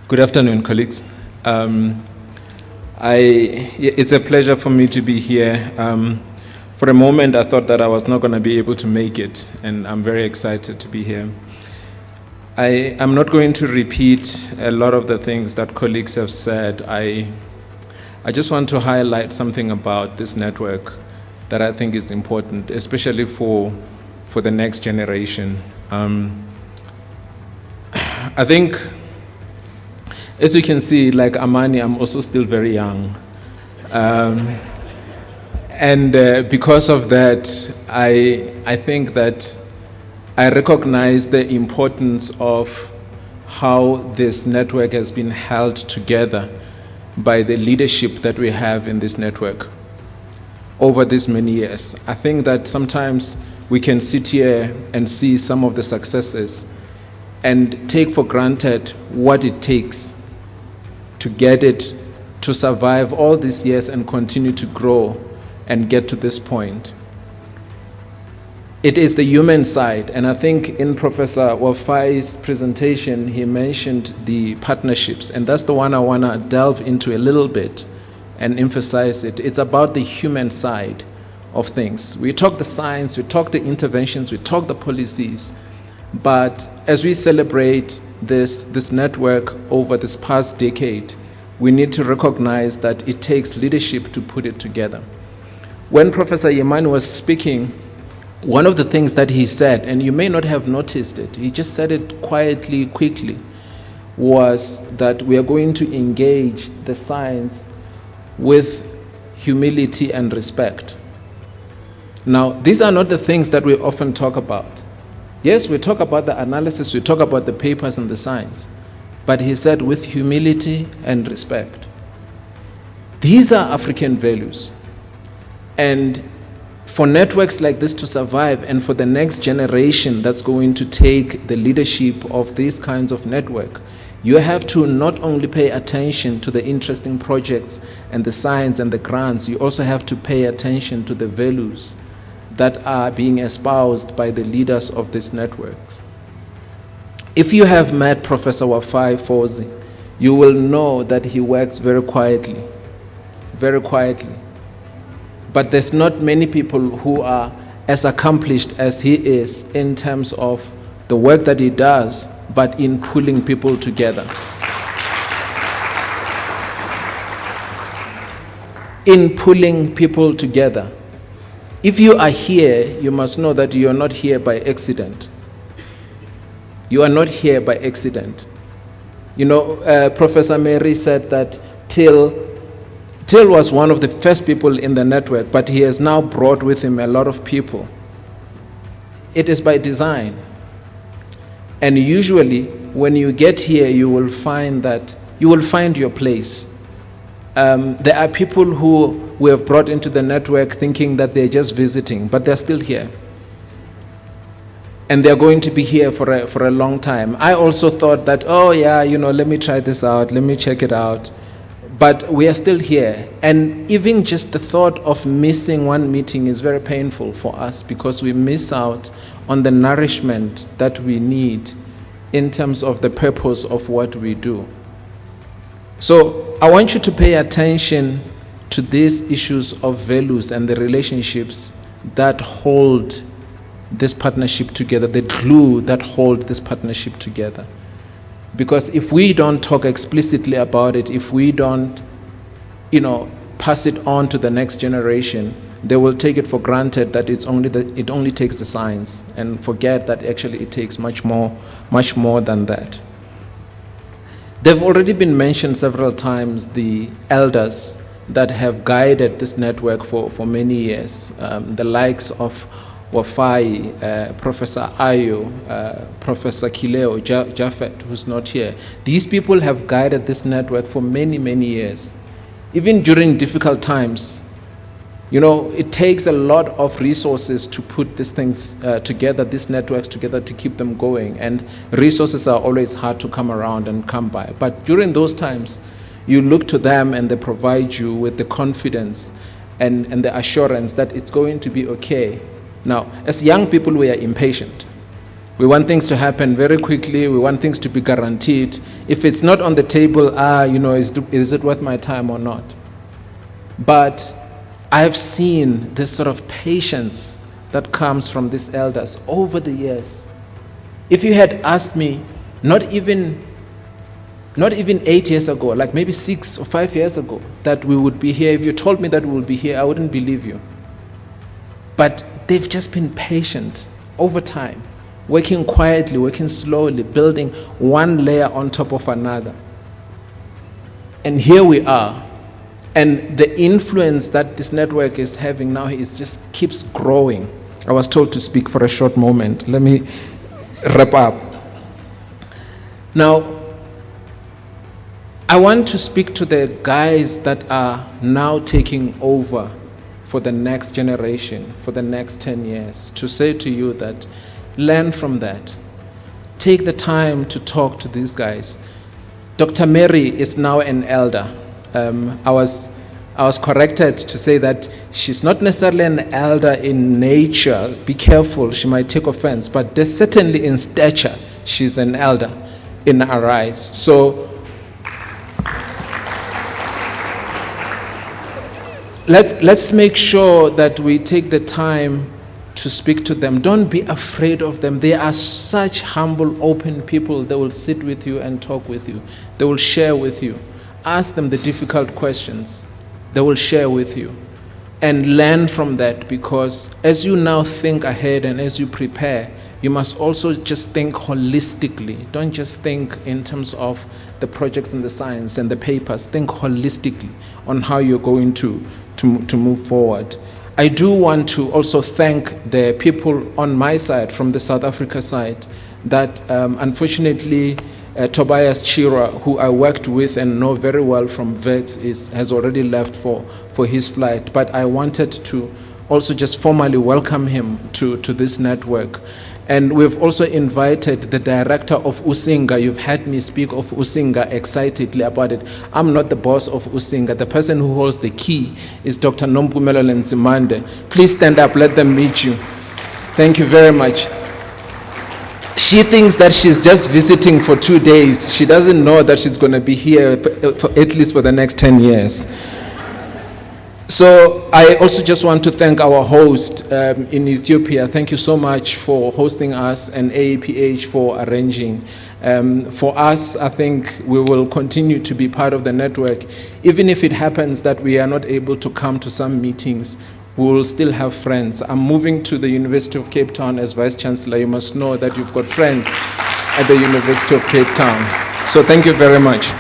Good afternoon, colleagues. It's a pleasure for me to be here. For a moment, I thought that I was not going to be able to make it, and I'm very excited to be here. I'm not going to repeat a lot of the things that colleagues have said. I just want to highlight something about this network that I think is important, especially for the next generation. I think, as you can see, like Amani, I'm also still very young. And because of that, I think that I recognize the importance of how this network has been held together by the leadership that we have in this network over these many years. I think that sometimes we can sit here and see some of the successes and take for granted what it takes to get it to survive all these years and continue to grow and get to this point. It is the human side, and I think in Professor Wafai's presentation, he mentioned the partnerships, and that's the one I want to delve into a little bit and emphasize it. It's about the human side of things. We talk the science, we talk the interventions, we talk the policies, but as we celebrate this network over this past decade, we need to recognize that it takes leadership to put it together. When Professor Yemani was speaking, one of the things that he said, and you may not have noticed it, he just said it quietly, quickly, was that we are going to engage the science with humility and respect. Now, these are not the things that we often talk about. Yes, we talk about the analysis, we talk about the papers and the science, but he said with humility and respect. These are African values. And for networks like this to survive, and for the next generation that's going to take the leadership of these kinds of network, you have to not only pay attention to the interesting projects and the science and the grants, you also have to pay attention to the values that are being espoused by the leaders of these networks. If you have met Professor Wafai Fozi, you will know that he works very quietly, very quietly. But there's not many people who are as accomplished as he is in terms of the work that he does, but in pulling people together. In pulling people together. If you are here, you must know that you are not here by accident. You are not here by accident. You know, Professor Mary said that Till was one of the first people in the network, but he has now brought with him a lot of people. It is by design. And usually, when you get here, you will find your place. There are people who we have brought into the network thinking that they're just visiting, but they're still here. And they're going to be here for a long time. I also thought that, oh yeah, let me try this out, let me check it out. But we are still here. And even just the thought of missing one meeting is very painful for us, because we miss out on the nourishment that we need in terms of the purpose of what we do. So I want you to pay attention to these issues of values and the relationships that hold this partnership together, the glue that hold this partnership together. Because if we don't talk explicitly about it, if we don't, pass it on to the next generation, they will take it for granted that it only takes the science, and forget that actually it takes much more than that. They've already been mentioned several times, the elders that have guided this network for many years, the likes of Wafai, Professor Ayo, Professor Kileo, Jafet, who's not here. These people have guided this network for many, many years. Even during difficult times, it takes a lot of resources to put these things together, these networks together, to keep them going. And resources are always hard to come around and come by. But during those times, you look to them and they provide you with the confidence and the assurance that it's going to be okay. Now, as young people, we are impatient. We want things to happen very quickly. We want things to be guaranteed. If it's not on the table, is it worth my time or not? But I've seen this sort of patience that comes from these elders over the years. If you had asked me, not even 8 years ago, like maybe 6 or 5 years ago, that we would be here, if you told me that we would be here, I wouldn't believe you. But they've just been patient over time, working quietly, working slowly, building one layer on top of another. And here we are. And the influence that this network is having now just keeps growing. I was told to speak for a short moment. Let me wrap up. Now, I want to speak to the guys that are now taking over for the next generation, for the next 10 years, to say to you that learn from that. Take the time to talk to these guys. Dr. Mary is now an elder. I was corrected to say that she's not necessarily an elder in nature. Be careful, she might take offense, but certainly in stature, she's an elder in our eyes. So let's make sure that we take the time to speak to them. Don't be afraid of them. They are such humble, open people. They will sit with you and talk with you. They will share with you. Ask them the difficult questions. They will share with you. And learn from that, because as you now think ahead and as you prepare, you must also just think holistically. Don't just think in terms of the projects and the science and the papers. Think holistically on how you're going to move forward. I do want to also thank the people on my side, from the South Africa side, that unfortunately Tobias Chira, who I worked with and know very well from VETS, has already left for his flight. But I wanted to also just formally welcome him to this network. And we've also invited the director of Usinga. You've heard me speak of Usinga excitedly about it. I'm not the boss of Usinga. The person who holds the key is Dr. Nompumelelo Nzimande. Please stand up, let them meet you. Thank you very much. She thinks that she's just visiting for 2 days. She doesn't know that she's going to be here at least for the next 10 years. So I also just want to thank our host in Ethiopia. Thank you so much for hosting us, and AAPH for arranging. For us, I think we will continue to be part of the network. Even if it happens that we are not able to come to some meetings, we will still have friends. I'm moving to the University of Cape Town as Vice Chancellor. You must know that you've got friends at the University of Cape Town. So thank you very much.